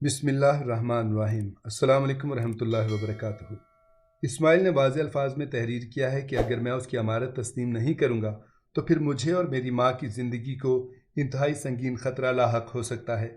بسم اللہ الرحمن الرحیم۔ السلام علیکم ورحمۃ اللہ وبرکاتہ۔ اسماعیل نے واضح الفاظ میں تحریر کیا ہے کہ اگر میں اس کی امانت تسلیم نہیں کروں گا تو پھر مجھے اور میری ماں کی زندگی کو انتہائی سنگین خطرہ لاحق ہو سکتا ہے۔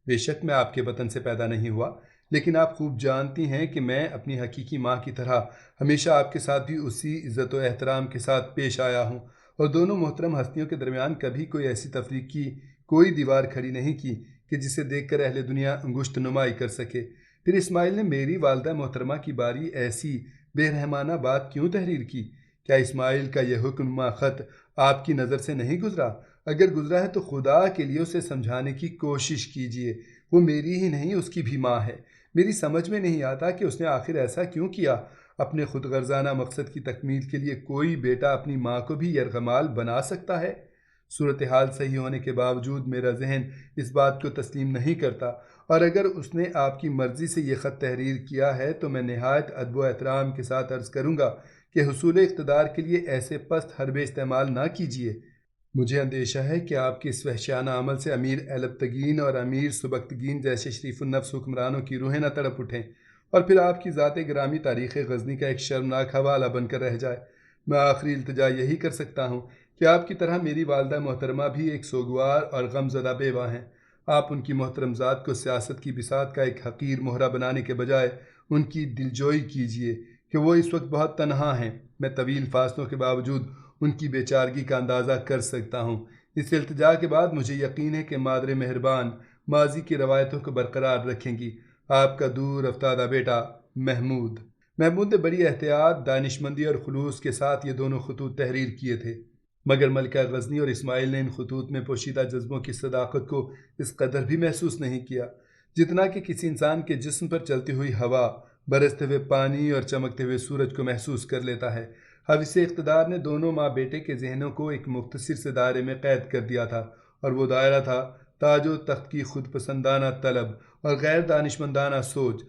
بے شک میں آپ کے وطن سے پیدا نہیں ہوا، لیکن آپ خوب جانتی ہیں کہ میں اپنی حقیقی ماں کی طرح ہمیشہ آپ کے ساتھ بھی اسی عزت و احترام کے ساتھ پیش آیا ہوں، اور دونوں محترم ہستیوں کے درمیان کبھی کوئی ایسی تفریق کی کوئی دیوار کھڑی نہیں کی کہ جسے دیکھ کر اہل دنیا انگشت نمائی کر سکے۔ پھر اسماعیل نے میری والدہ محترمہ کی باری ایسی بے رحمانہ بات کیوں تحریر کی؟ کیا اسماعیل کا یہ حکمہ خط آپ کی نظر سے نہیں گزرا؟ اگر گزرا ہے تو خدا کے لیے اسے سمجھانے کی کوشش کیجیے۔ وہ میری ہی نہیں، اس کی بھی ماں ہے۔ میری سمجھ میں نہیں آتا کہ اس نے آخر ایسا کیوں کیا۔ اپنے خود غرضانہ مقصد کی تکمیل کے لیے کوئی بیٹا اپنی ماں کو بھی یرغمال بنا سکتا ہے؟ صورتحال صحیح ہونے کے باوجود میرا ذہن اس بات کو تسلیم نہیں کرتا، اور اگر اس نے آپ کی مرضی سے یہ خط تحریر کیا ہے تو میں نہایت ادب و احترام کے ساتھ عرض کروں گا کہ حصول اقتدار کے لیے ایسے پست حربے استعمال نہ کیجیے۔ مجھے اندیشہ ہے کہ آپ کے اس وحشیانہ عمل سے امیر ایلبتگین اور امیر سبکتگین جیسے شریف النفس حکمرانوں کی روحیں نہ تڑپ اٹھیں، اور پھر آپ کی ذات گرامی تاریخ غزنی کا ایک شرمناک حوالہ بن کر رہ جائے۔ میں آخری التجا یہی کر سکتا ہوں کہ آپ کی طرح میری والدہ محترمہ بھی ایک سوگوار اور غم زدہ بیوہ ہیں۔ آپ ان کی محترم ذات کو سیاست کی بساط کا ایک حقیر مہرہ بنانے کے بجائے ان کی دلجوئی کیجیے کہ وہ اس وقت بہت تنہا ہیں۔ میں طویل فاصلوں کے باوجود ان کی بے چارگی کا اندازہ کر سکتا ہوں۔ اس التجا کے بعد مجھے یقین ہے کہ مادر مہربان ماضی کی روایتوں کو برقرار رکھیں گی۔ آپ کا دور افتادہ بیٹا محمود۔ محمود نے بڑی احتیاط، دانشمندی اور خلوص کے ساتھ یہ دونوں خطوط تحریر کیے تھے، مگر ملکہ غزنی اور اسماعیل نے ان خطوط میں پوشیدہ جذبوں کی صداقت کو اس قدر بھی محسوس نہیں کیا جتنا کہ کسی انسان کے جسم پر چلتی ہوئی ہوا، برستے ہوئے پانی اور چمکتے ہوئے سورج کو محسوس کر لیتا ہے۔ حوث اقتدار نے دونوں ماں بیٹے کے ذہنوں کو ایک مختصر سے دائرے میں قید کر دیا تھا، اور وہ دائرہ تھا تاج و تخت کی خود پسندانہ طلب اور غیر دانشمندانہ سوچ۔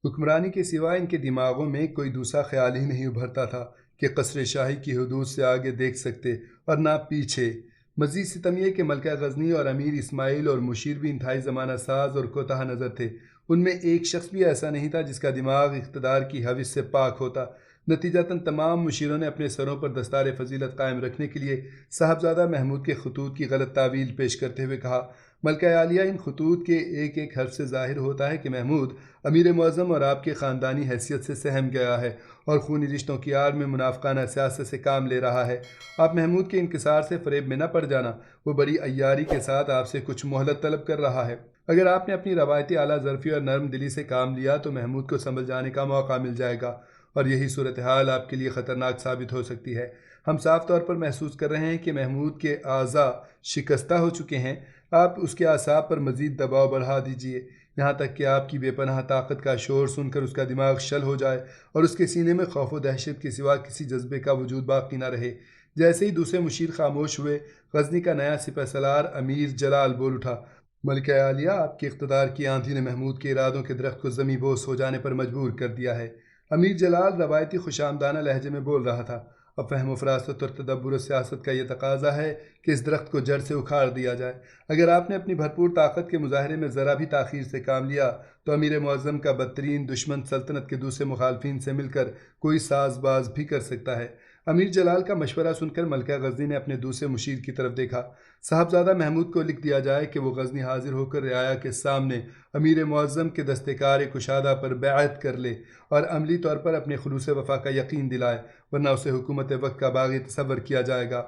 حکمرانی کے سوا ان کے دماغوں میں کوئی دوسرا خیال ہی نہیں ابھرتا تھا کہ قصر شاہی کی حدود سے آگے دیکھ سکتے اور نہ پیچھے۔ مزید ستم یہ کہ ملکہ غزنی اور امیر اسماعیل اور مشیر بھی انتہائی زمانہ ساز اور کوتاہ نظر تھے۔ ان میں ایک شخص بھی ایسا نہیں تھا جس کا دماغ اقتدار کی حوث سے پاک ہوتا۔ نتیجتاً تمام مشیروں نے اپنے سروں پر دستار فضیلت قائم رکھنے کے لیے صاحبزادہ محمود کے خطوط کی غلط تعویل پیش کرتے ہوئے کہا، ملکہ عالیہ، ان خطوط کے ایک ایک حرف سے ظاہر ہوتا ہے کہ محمود امیر معظم اور آپ کے خاندانی حیثیت سے سہم گیا ہے اور خونی رشتوں کی آڑ میں منافقانہ سیاست سے کام لے رہا ہے۔ آپ محمود کے انکسار سے فریب میں نہ پڑ جانا، وہ بڑی عیاری کے ساتھ آپ سے کچھ مہلت طلب کر رہا ہے۔ اگر آپ نے اپنی روایتی اعلیٰ ظرفی اور نرم دلی سے کام لیا تو محمود کو سنبھل جانے کا موقع مل جائے گا، اور یہی صورتحال آپ کے لیے خطرناک ثابت ہو سکتی ہے۔ ہم صاف طور پر محسوس کر رہے ہیں کہ محمود کے اعضاء شکستہ ہو چکے ہیں۔ آپ اس کے اعصاب پر مزید دباؤ بڑھا دیجیے، یہاں تک کہ آپ کی بے پناہ طاقت کا شور سن کر اس کا دماغ شل ہو جائے اور اس کے سینے میں خوف و دہشت کے سوا کسی جذبے کا وجود باقی نہ رہے۔ جیسے ہی دوسرے مشیر خاموش ہوئے، غزنی کا نیا سپہ سالار امیر جلال بول اٹھا، ملکہ عالیہ، آپ کے اقتدار کی آندھی نے محمود کے ارادوں کے درخت کو زمیں بوس ہو جانے پر مجبور کر دیا ہے۔ امیر جلال روایتی خوشامدانہ لہجے میں بول رہا تھا، اب فہم و فراست اور تدبر و سیاست کا یہ تقاضا ہے کہ اس درخت کو جڑ سے اکھاڑ دیا جائے۔ اگر آپ نے اپنی بھرپور طاقت کے مظاہرے میں ذرا بھی تاخیر سے کام لیا تو امیر معظم کا بدترین دشمن سلطنت کے دوسرے مخالفین سے مل کر کوئی ساز باز بھی کر سکتا ہے۔ امیر جلال کا مشورہ سن کر ملکہ غزنی نے اپنے دوسرے مشیر کی طرف دیکھا۔ صاحبزادہ محمود کو لکھ دیا جائے کہ وہ غزنی حاضر ہو کر رعایا کے سامنے امیر معظم کے دستکار کشادہ پر بیعت کر لے اور عملی طور پر اپنے خلوص وفا کا یقین دلائے، ورنہ اسے حکومت وقت کا باغی تصور کیا جائے گا۔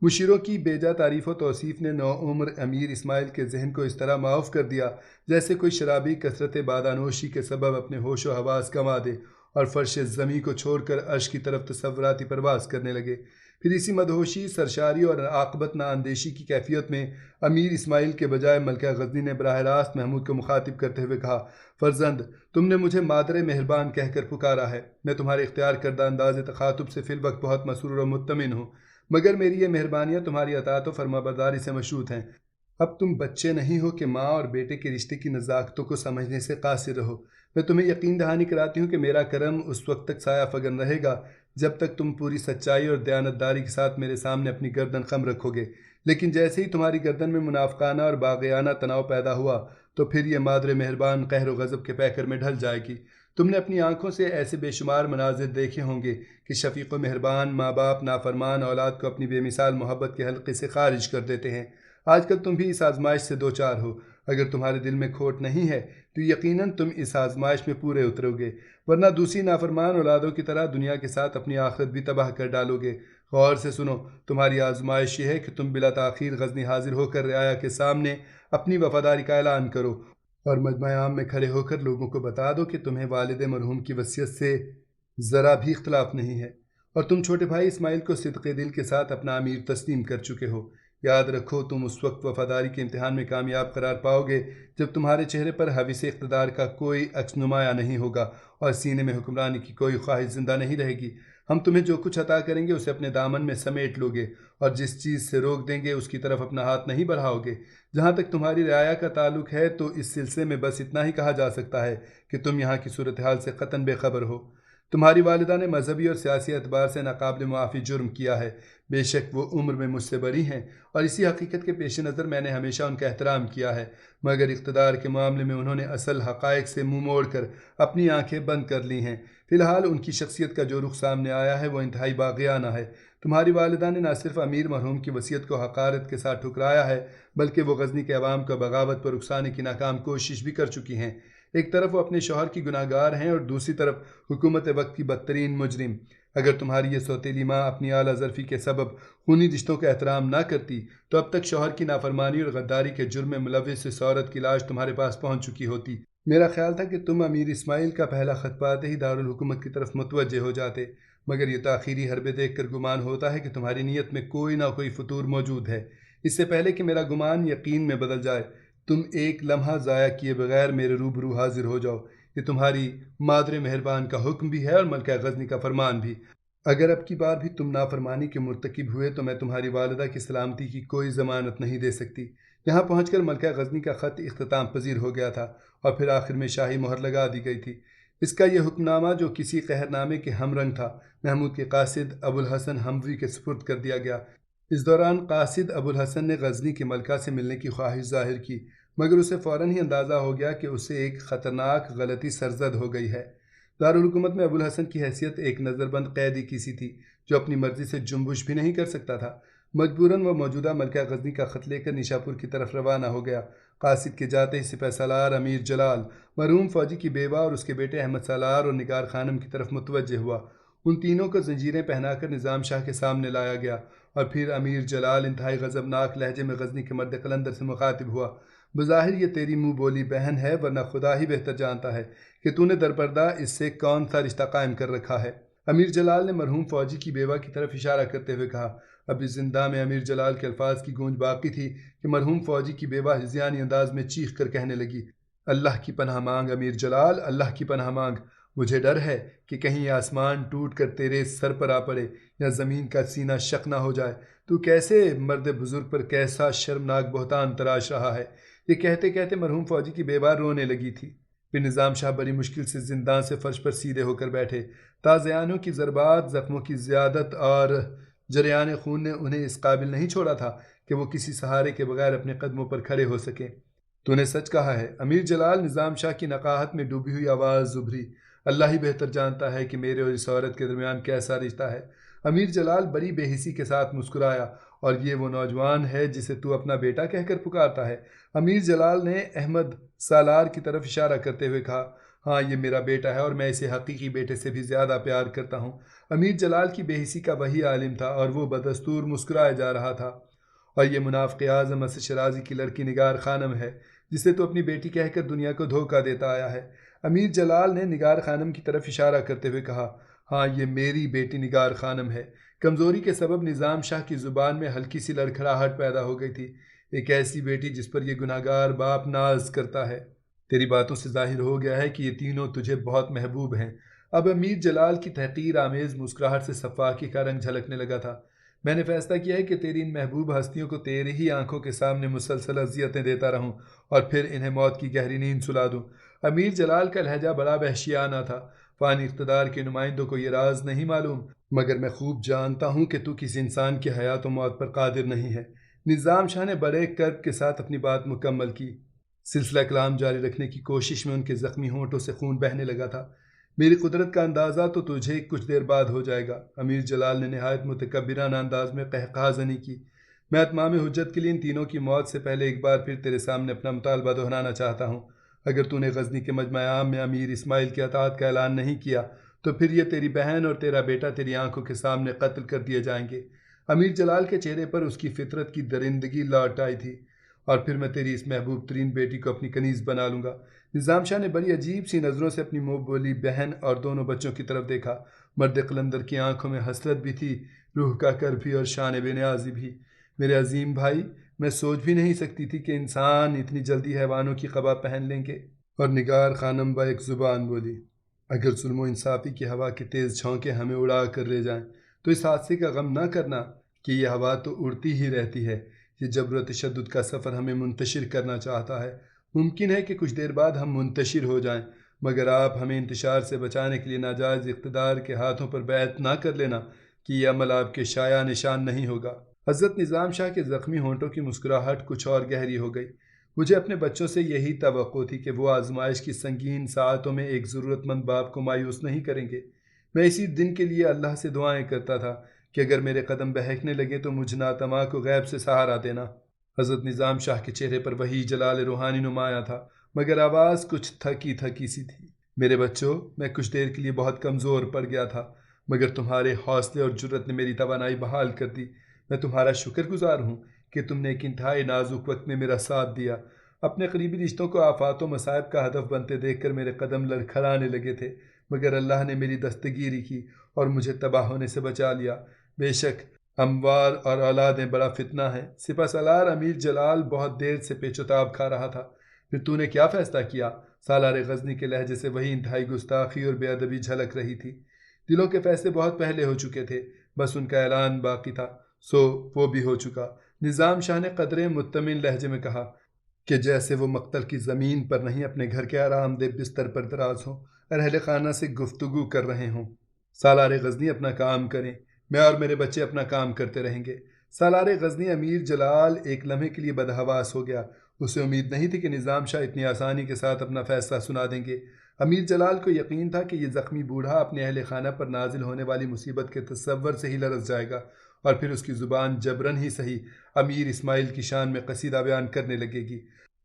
مشیروں کی بیجا تعریف و توصیف نے نوعمر امیر اسماعیل کے ذہن کو اس طرح معاف کر دیا جیسے کوئی شرابی کثرت بادانوشی کے سبب اپنے ہوش و حواس گنوا دے اور فرش زمیں کو چھوڑ کر عرش کی طرف تصوراتی پرواز کرنے لگے۔ پھر اسی مدہوشی، سرشاری اور عاقبت نہ اندیشی کی کیفیت میں امیر اسماعیل کے بجائے ملکہ غزنی نے براہ راست محمود کو مخاطب کرتے ہوئے کہا، فرزند، تم نے مجھے مادر مہربان کہہ کر پکارا ہے۔ میں تمہارے اختیار کردہ انداز تخاطب سے فی الوقت بہت مسرور و مطمئن ہوں، مگر میری یہ مہربانیاں تمہاری اطاعت و فرما برداری سے مشروط ہیں۔ اب تم بچے نہیں ہو کہ ماں اور بیٹے کے رشتے کی نزاکتوں کو سمجھنے سے قاصر رہو۔ میں تمہیں یقین دہانی کراتی ہوں کہ میرا کرم اس وقت تک سایہ فگن رہے گا جب تک تم پوری سچائی اور دیانتداری کے ساتھ میرے سامنے اپنی گردن خم رکھو گے، لیکن جیسے ہی تمہاری گردن میں منافقانہ اور باغیانہ تناؤ پیدا ہوا تو پھر یہ مادر مہربان قہر و غضب کے پیکر میں ڈھل جائے گی۔ تم نے اپنی آنکھوں سے ایسے بے شمار مناظر دیکھے ہوں گے کہ شفیق و مہربان ماں باپ نافرمان اولاد کو اپنی بے مثال محبت کے حلقے سے خارج کر دیتے ہیں۔ آج کل تم بھی اس آزمائش سے دوچار ہو۔ اگر تمہارے دل میں کھوٹ نہیں ہے تو یقیناً تم اس آزمائش میں پورے اترو گے، ورنہ دوسری نافرمان اولادوں کی طرح دنیا کے ساتھ اپنی آخرت بھی تباہ کر ڈالو گے۔ غور سے سنو، تمہاری آزمائش یہ ہے کہ تم بلا تاخیر غزنی حاضر ہو کر رعایا کے سامنے اپنی وفاداری کا اعلان کرو اور مجمع عام میں کھڑے ہو کر لوگوں کو بتا دو کہ تمہیں والد مرحوم کی وصیت سے ذرا بھی اختلاف نہیں ہے، اور تم چھوٹے بھائی اسماعیل کو صدق دل کے ساتھ اپنا امیر تسلیم کر چکے ہو۔ یاد رکھو، تم اس وقت وفاداری کے امتحان میں کامیاب قرار پاؤ گے جب تمہارے چہرے پر حوث اقتدار کا کوئی عکس نمایاں نہیں ہوگا اور سینے میں حکمرانی کی کوئی خواہش زندہ نہیں رہے گی۔ ہم تمہیں جو کچھ عطا کریں گے اسے اپنے دامن میں سمیٹ لو گے، اور جس چیز سے روک دیں گے اس کی طرف اپنا ہاتھ نہیں بڑھاؤ گے۔ جہاں تک تمہاری رعایا کا تعلق ہے تو اس سلسلے میں بس اتنا ہی کہا جا سکتا ہے کہ تم یہاں کی صورتحال سے قطعاً بے خبر ہو۔ تمہاری والدہ نے مذہبی اور سیاسی اعتبار سے ناقابل معافی جرم کیا ہے۔ بے شک وہ عمر میں مجھ سے بری ہیں، اور اسی حقیقت کے پیش نظر میں نے ہمیشہ ان کا احترام کیا ہے، مگر اقتدار کے معاملے میں انہوں نے اصل حقائق سے منہ موڑ کر اپنی آنکھیں بند کر لی ہیں۔ فی الحال ان کی شخصیت کا جو رخ سامنے آیا ہے وہ انتہائی باغیانہ ہے۔ تمہاری والدہ نے نہ صرف امیر مرحوم کی وصیت کو حقارت کے ساتھ ٹھکرایا ہے، بلکہ وہ غزنی کے عوام کو بغاوت پر اکسانے کی ناکام کوشش بھی کر چکی ہیں۔ ایک طرف وہ اپنے شوہر کی گناہ گار ہیں اور دوسری طرف حکومت وقت کی بدترین مجرم۔ اگر تمہاری یہ سوتیلی ماں اپنی اعلیٰ ظرفی کے سبب خونی رشتوں کا احترام نہ کرتی تو اب تک شوہر کی نافرمانی اور غداری کے جرم میں ملوث اس عورت کی لاش تمہارے پاس پہنچ چکی ہوتی۔ میرا خیال تھا کہ تم امیر اسماعیل کا پہلا خط پاتے ہی دارالحکومت کی طرف متوجہ ہو جاتے، مگر یہ تاخیری حربے دیکھ کر گمان ہوتا ہے کہ تمہاری نیت میں کوئی نہ کوئی فتور موجود ہے۔ اس سے پہلے کہ میرا گمان یقین میں بدل جائے، تم ایک لمحہ ضائع کیے بغیر میرے روبرو حاضر ہو جاؤ۔ یہ تمہاری مادر مہربان کا حکم بھی ہے اور ملکہ غزنی کا فرمان بھی۔ اگر اب کی بار بھی تم نافرمانی کے مرتکب ہوئے تو میں تمہاری والدہ کی سلامتی کی کوئی ضمانت نہیں دے سکتی۔ یہاں پہنچ کر ملکہ غزنی کا خط اختتام پذیر ہو گیا تھا اور پھر آخر میں شاہی مہر لگا دی گئی تھی۔ اس کا یہ حکم نامہ جو کسی قہرنامے کے ہم رنگ تھا، محمود کے قاصد ابو الحسن حموی کے سپرد کر دیا گیا۔ اس دوران قاصد ابو الحسن نے غزنی کی ملکہ سے ملنے کی خواہش ظاہر کی، مگر اسے فوراً ہی اندازہ ہو گیا کہ اسے ایک خطرناک غلطی سرزد ہو گئی ہے۔ دارالحکومت میں ابو الحسن کی حیثیت ایک نظر بند قیدی کی سی تھی جو اپنی مرضی سے جنبش بھی نہیں کر سکتا تھا۔ مجبوراً وہ موجودہ ملکہ غزنی کا خط لے کر نیشاپور کی طرف روانہ ہو گیا۔ قاصد کے جاتے ہی سپہ سالار امیر جلال مرحوم فوجی کی بیوہ اور اس کے بیٹے احمد سالار اور نگار خانم کی طرف متوجہ ہوا۔ ان تینوں کو زنجیریں پہنا کر نظام شاہ کے سامنے لایا گیا اور پھر امیر جلال انتہائی غضبناک لہجے میں غزنی کے مرد قلندر سے مخاطب ہوا۔ بظاہر یہ تیری منہ بولی بہن ہے، ورنہ خدا ہی بہتر جانتا ہے کہ تو نے درپردہ اس سے کون سا رشتہ قائم کر رکھا ہے۔ امیر جلال نے مرحوم فوجی کی بیوہ کی طرف اشارہ کرتے ہوئے کہا۔ اب اس زندہ میں امیر جلال کے الفاظ کی گونج باقی تھی کہ مرحوم فوجی کی بیوہ ہذیانی انداز میں چیخ کر کہنے لگی، اللہ کی پناہ مانگ امیر جلال، اللہ کی پناہ مانگ۔ مجھے ڈر ہے کہ کہیں آسمان ٹوٹ کر تیرے سر پر آ پڑے یا زمین کا سینہ شق نہ ہو جائے۔ تو کیسے مرد بزرگ پر کیسا شرمناک بہتان تراش رہا ہے۔ یہ کہتے کہتے مرحوم فوجی کی بیوہ رونے لگی تھی۔ پھر نظام شاہ بڑی مشکل سے زندان سے فرش پر سیدھے ہو کر بیٹھے۔ تازیانوں کی ضربات، زخموں کی زیادت اور جریان خون نے انہیں اس قابل نہیں چھوڑا تھا کہ وہ کسی سہارے کے بغیر اپنے قدموں پر کھڑے ہو سکیں۔ تو نے سچ کہا ہے، امیر جلال، نظام شاہ کی نقاہت میں ڈوبی ہوئی آواز ابھری۔ اللہ ہی بہتر جانتا ہے کہ میرے اور اس عورت کے درمیان کیسا رشتہ ہے۔ امیر جلال بڑی بے حسی کے ساتھ مسکرایا، اور یہ وہ نوجوان ہے جسے تو اپنا بیٹا کہہ کر پکارتا ہے؟ امیر جلال نے احمد سالار کی طرف اشارہ کرتے ہوئے کہا، ہاں یہ میرا بیٹا ہے اور میں اسے حقیقی بیٹے سے بھی زیادہ پیار کرتا ہوں۔ امیر جلال کی بے حسی کا وہی عالم تھا اور وہ بدستور مسکرائے جا رہا تھا۔ اور یہ منافق اعظم اسد شرازی کی لڑکی نگار خانم ہے جسے تو اپنی بیٹی کہہ کر دنیا کو دھوکہ دیتا آیا ہے۔ امیر جلال نے نگار خانم کی طرف اشارہ کرتے ہوئے کہا، ہاں یہ میری بیٹی نگار خانم ہے۔ کمزوری کے سبب نظام شاہ کی زبان میں ہلکی سی لڑکھڑاہٹ پیدا ہو گئی تھی۔ ایک ایسی بیٹی جس پر یہ گناہگار باپ ناز کرتا ہے۔ تیری باتوں سے ظاہر ہو گیا ہے کہ یہ تینوں تجھے بہت محبوب ہیں۔ اب امیر جلال کی تحقیر آمیز مسکراہٹ سے صفاقی کا رنگ جھلکنے لگا تھا۔ میں نے فیصلہ کیا ہے کہ تیری ان محبوب ہستیوں کو تیرے ہی آنکھوں کے سامنے مسلسل اذیتیں دیتا رہوں اور پھر انہیں موت کی گہری نیند سلا دوں۔ امیر جلال کا لہجہ بڑا وحشیانہ تھا۔ فانی اقتدار کے نمائندوں کو یہ راز نہیں معلوم، مگر میں خوب جانتا ہوں کہ تو کسی انسان کی حیات و موت پر قادر نہیں ہے۔ نظام شاہ نے بڑے کرب کے ساتھ اپنی بات مکمل کی۔ سلسلہ کلام جاری رکھنے کی کوشش میں ان کے زخمی ہونٹوں سے خون بہنے لگا تھا۔ میری قدرت کا اندازہ تو تجھے کچھ دیر بعد ہو جائے گا۔ امیر جلال نے نہایت متکبرانہ انداز میں قہقہہ زنی کی۔ میں اتمام حجت کے لیے ان تینوں کی موت سے پہلے ایک بار پھر تیرے سامنے اپنا مطالبہ دہرانا چاہتا ہوں۔ اگر تو نے غزنی کے مجمع عام میں امیر اسماعیل کی اطاعت کا اعلان نہیں کیا تو پھر یہ تیری بہن اور تیرا بیٹا تیری آنکھوں کے سامنے قتل کر دیے جائیں گے۔ امیر جلال کے چہرے پر اس کی فطرت کی درندگی لوٹ آئی تھی۔ اور پھر میں تیری اس محبوب ترین بیٹی کو اپنی کنیز بنا لوں گا۔ نظام شاہ نے بڑی عجیب سی نظروں سے اپنی منہ بولی بہن اور دونوں بچوں کی طرف دیکھا۔ مرد قلندر کی آنکھوں میں حسرت بھی تھی، روح کا کر بھی اور شان بے نیازی بھی۔ میرے عظیم بھائی، میں سوچ بھی نہیں سکتی تھی کہ انسان اتنی جلدی حیوانوں کی قبا پہن لیں گے۔ اور نگار خانم با ایک زبان بولی، اگر ظلم و انصافی کی ہوا کے تیز جھونکے ہمیں اڑا کر لے جائیں تو اس حادثے کا غم نہ کرنا کہ یہ ہوا تو اڑتی ہی رہتی ہے۔ یہ جبر و تشدد کا سفر ہمیں منتشر کرنا چاہتا ہے۔ ممکن ہے کہ کچھ دیر بعد ہم منتشر ہو جائیں، مگر آپ ہمیں انتشار سے بچانے کے لیے ناجائز اقتدار کے ہاتھوں پر بیعت نہ کر لینا کہ یہ عمل آپ کے شایع نشان نہیں ہوگا۔ حضرت نظام شاہ کے زخمی ہونٹوں کی مسکراہٹ کچھ اور گہری ہو گئی۔ مجھے اپنے بچوں سے یہی توقع تھی کہ وہ آزمائش کی سنگین ساعتوں میں ایک ضرورت مند باپ کو مایوس نہیں کریں گے۔ میں اسی دن کے لیے اللہ سے دعائیں کرتا تھا کہ اگر میرے قدم بہکنے لگے تو مجھ ناتما کو غیب سے سہارا دینا۔ حضرت نظام شاہ کے چہرے پر وہی جلال روحانی نمایاں تھا، مگر آواز کچھ تھکی تھکی سی تھی۔ میرے بچوں، میں کچھ دیر کے لیے بہت کمزور پڑ گیا تھا، مگر تمہارے حوصلے اور جرت نے میری توانائی بحال کر دی۔ میں تمہارا شکر گزار ہوں کہ تم نے ایک انتہائی نازک وقت میں میرا ساتھ دیا۔ اپنے قریبی رشتوں کو آفات و مصائب کا ہدف بنتے دیکھ کر میرے قدم لڑکھڑانے لگے تھے، مگر اللہ نے میری دستگیری کی اور مجھے تباہ ہونے سے بچا لیا۔ بے شک اموال اور اولادیں بڑا فتنہ ہے۔ سپہ سالار امیر جلال بہت دیر سے پیچ و تاب کھا رہا تھا۔ پھر تو نے کیا فیصلہ کیا؟ سالار غزنی کے لہجے سے وہی انتہائی گستاخی اور بے ادبی جھلک رہی تھی۔ دلوں کے فیصلے بہت پہلے ہو چکے تھے، بس ان کا اعلان باقی تھا، سو وہ بھی ہو چکا۔ نظام شاہ نے قدرے مطمئن لہجے میں کہا کہ جیسے وہ مقتل کی زمین پر نہیں اپنے گھر کے آرام دہ بستر پر دراز ہوں اور اہل خانہ سے گفتگو کر رہے ہوں۔ سالار غزنی اپنا کام کریں، میں اور میرے بچے اپنا کام کرتے رہیں گے۔ سالار غزنی امیر جلال ایک لمحے کے لیے بدحواس ہو گیا۔ اسے امید نہیں تھی کہ نظام شاہ اتنی آسانی کے ساتھ اپنا فیصلہ سنا دیں گے۔ امیر جلال کو یقین تھا کہ یہ زخمی بوڑھا اپنے اہل خانہ پر نازل ہونے والی مصیبت کے تصور سے ہی لرز جائے گا اور پھر اس کی زبان جبراً ہی صحیح امیر اسماعیل کی شان میں قصیدہ بیان کرنے لگے گی۔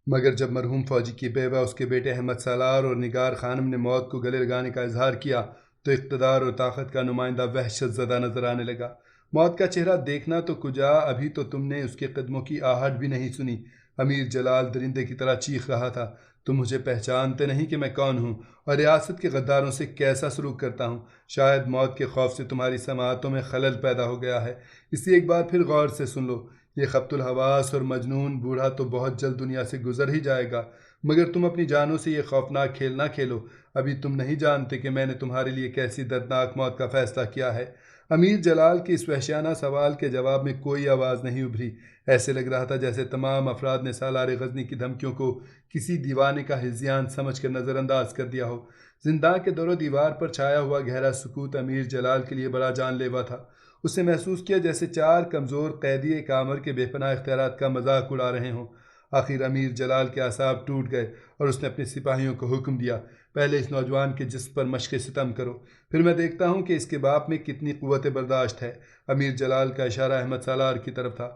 مگر جب مرحوم فوجی کی بیوہ اس کے بیٹے احمد سالار اور نگار خانم نے موت کو گلے لگانے کا اظہار کیا تو اقتدار اور طاقت کا نمائندہ وحشت زدہ نظر آنے لگا۔ موت کا چہرہ دیکھنا تو کجا، ابھی تو تم نے اس کے قدموں کی آہٹ بھی نہیں سنی۔ امیر جلال درندے کی طرح چیخ رہا تھا، تم مجھے پہچانتے نہیں کہ میں کون ہوں اور ریاست کے غداروں سے کیسا سلوک کرتا ہوں۔ شاید موت کے خوف سے تمہاری سماعتوں میں خلل پیدا ہو گیا ہے، اس لیے ایک بار پھر غور سے سن لو۔ یہ خبط الحواس اور مجنون بوڑھا تو بہت جلد دنیا سے گزر ہی جائے گا، مگر تم اپنی جانوں سے یہ خوفناک کھیل نہ کھیلو۔ ابھی تم نہیں جانتے کہ میں نے تمہارے لیے کیسی دردناک موت کا فیصلہ کیا ہے۔ امیر جلال کے اس وحشیانہ سوال کے جواب میں کوئی آواز نہیں ابھری۔ ایسے لگ رہا تھا جیسے تمام افراد نے سالار غزنی کی دھمکیوں کو کسی دیوانے کا ہذیان سمجھ کر نظر انداز کر دیا ہو۔ زندان کے دور و دیوار پر چھایا ہوا گہرا سکوت امیر جلال کے لیے بڑا جان لیوا تھا۔ اس نے محسوس کیا جیسے چار کمزور قیدی ایک آمر کے بے پناہ اختیارات کا مذاق اڑا رہے ہوں۔ آخر امیر جلال کے اعصاب ٹوٹ گئے اور اس نے اپنے سپاہیوں کو حکم دیا، پہلے اس نوجوان کے جسم پر مشق ستم کرو، پھر میں دیکھتا ہوں کہ اس کے باپ میں کتنی قوت برداشت ہے۔ امیر جلال کا اشارہ احمد سالار کی طرف تھا۔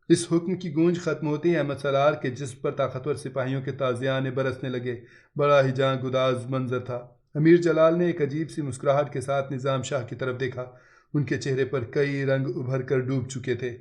اس حکم کی گونج ختم ہوتی ہی احمد سالار کے جسم پر طاقتور سپاہیوں کے تازیانے برسنے لگے۔ بڑا ہی جاں گداز منظر تھا۔ امیر جلال نے ایک عجیب سی مسکراہٹ کے ساتھ نظام شاہ کی طرف دیکھا۔ ان کے چہرے پر کئی رنگ ابھر کر ڈوب چکے تھے۔